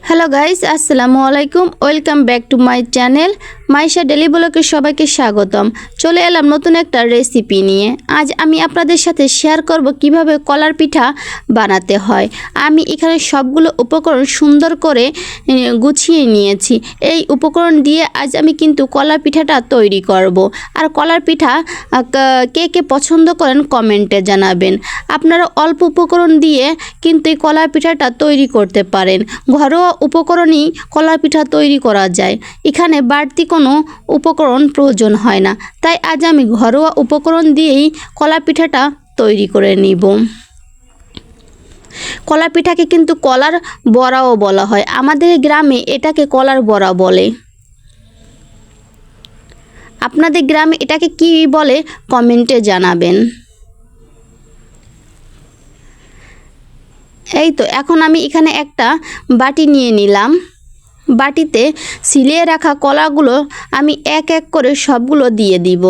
Hello guys, আসসালামু আলাইকুম। Welcome back to my channel Maisha daily ব্লগে সবাইকে স্বাগতম। চলে এলাম নতুন একটা রেসিপি নিয়ে। আজ আমি আপনাদের সাথে শেয়ার করব কিভাবে কলার পিঠা বানাতে হয়। আমি এখানে সবগুলো উপকরণ সুন্দর করে গুছিয়ে নিয়েছি। এই উপকরণ দিয়ে আজ আমি কিন্তু কলার পিঠাটা তৈরি করব। আর কলার পিঠা কে কে পছন্দ করেন কমেন্টে জানাবেন। আপনারা অল্প উপকরণ দিয়ে কিন্তু এই কলার পিঠাটা তৈরি করতে পারেন। ঘরোয়া উপকরণেই কলার পিঠা তৈরি করা যায়। এখানে বাড়তি কোনো উপকরণ প্রয়োজন হয় না। তাই আজ আমি ঘরোয়া উপকরণ দিয়েই কলার পিঠাটা তৈরি করে নিব। কলার পিঠাকে কিন্তু কলার বড়াও বলা হয়। আমাদের গ্রামে এটাকে কলার বড়া বলে। আপনাদের গ্রামে এটাকে কি বলে কমেন্টে জানাবেন। এই তো এখন আমি এখানে একটা বাটি নিয়ে নিলাম। বাটিতে সিলিয়ে রাখা কলাগুলো আমি এক এক করে সবগুলো দিয়ে দিব।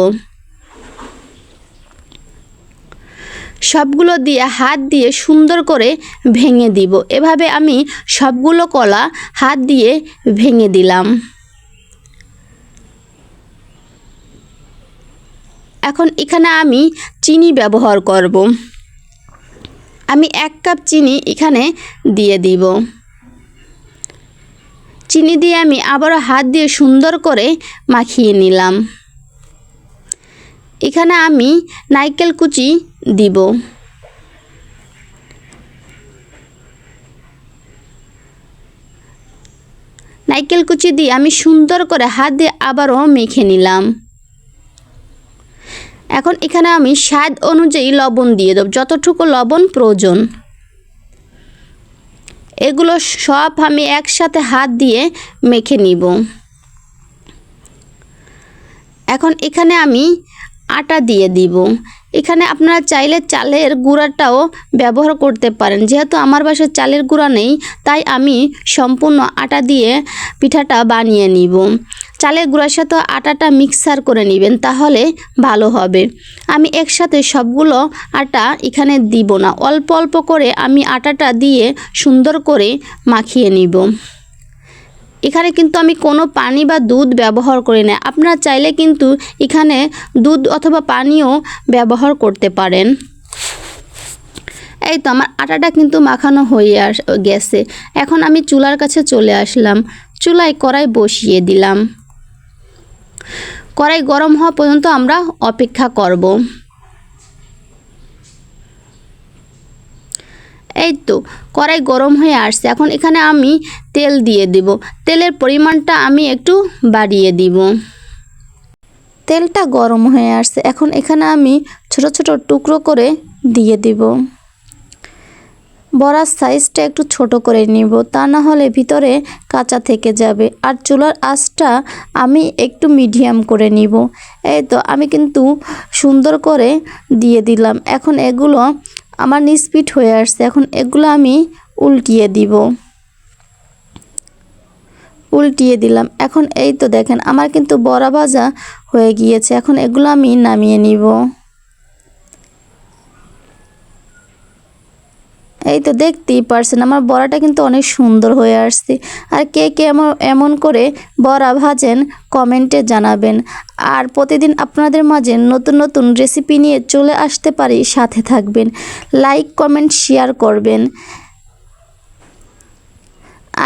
সবগুলো দিয়ে হাত দিয়ে সুন্দর করে ভেঙে দিব। এভাবে আমি সবগুলো কলা হাত দিয়ে ভেঙে দিলাম। এখন এখানে আমি চিনি ব্যবহার করব। আমি 1 কাপ চিনি এখানে দিয়ে দিব। চিনি দিয়ে আমি আবারও হাত দিয়ে সুন্দর করে মাখিয়ে নিলাম। এখানে আমি নারকেল কুচি দিব। নারকেল কুচি দিয়ে আমি সুন্দর করে হাত দিয়ে আবারও মেখে নিলাম। এখন এখানে আমি স্বাদ অনুযায়ী লবণ দিয়ে দেব, যতটুকু লবণ প্রয়োজন। এগুলো সব আমি একসাথে হাত দিয়ে মেখে নিব। এখন এখানে আমি আটা দিয়ে দিব। এখানে আপনারা চাইলে চালের গুঁড়াটাও ব্যবহার করতে পারেন। যেহেতু আমার বাসায় চালের গুঁড়া নেই, তাই আমি সম্পূর্ণ আটা দিয়ে পিঠাটা বানিয়ে নিব। চালের গুঁড়ার সাথে আটাটা মিক্সার করে নেবেন, তাহলে ভালো হবে। আমি একসাথে সবগুলো আটা এখানে দিব না, অল্প অল্প করে আমি আটাটা দিয়ে সুন্দর করে মাখিয়ে নিব। এখানে কিন্তু আমি কোনো পানি বা দুধ ব্যবহার করি না। আপনারা চাইলে কিন্তু এখানে দুধ অথবা পানিও ব্যবহার করতে পারেন। এই তো আমার আটাটা কিন্তু মাখানো হয়ে গেছে। এখন আমি চুলার কাছে চলে আসলাম। চুলায় কড়াই বসিয়ে দিলাম। কড়াই গরম হওয়া পর্যন্ত আমরা অপেক্ষা করব। এই তো কড়াই গরম হয়ে আসছে। এখন এখানে আমি তেল দিয়ে দিব। তেলের পরিমাণটা আমি একটু বাড়িয়ে দিব। তেলটা গরম হয়ে আসছে। এখন এখানে আমি ছোট ছোট টুকরো করে দিয়ে দিব। বড়ার সাইজটা একটু ছোট করে নিব, তা না হলে ভিতরে কাঁচা থেকে যাবে। আর চুলার আঁচটা আমি একটু মিডিয়াম করে নিব। এই তো আমি কিন্তু সুন্দর করে দিয়ে দিলাম। এখন এগুলো আমার নিস্পিট হয়ে আসছে। এখন এগুলো আমি উল্টিয়ে দিব। উল্টিয়ে দিলাম। এখন এই তো দেখেন আমার কিন্তু বড়া ভাজা হয়ে গিয়েছে। এখন এগুলো আমি নামিয়ে নিব। এই তো দেখতেই পারছেন আমার বড়াটা কিন্তু অনেক সুন্দর হয়ে আসছে। আর কে কে এমন করে বড়া ভাজেন কমেন্টে জানাবেন। আর প্রতিদিন আপনাদের মাঝে নতুন নতুন রেসিপি নিয়ে চলে আসতে পারি, সাথে থাকবেন। লাইক কমেন্ট শেয়ার করবেন।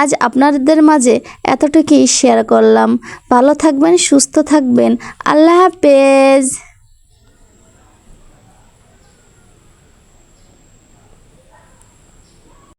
আজ আপনাদের মাঝে এতটুকুই শেয়ার করলাম। ভালো থাকবেন, সুস্থ থাকবেন। আল্লাহ হাফেজ।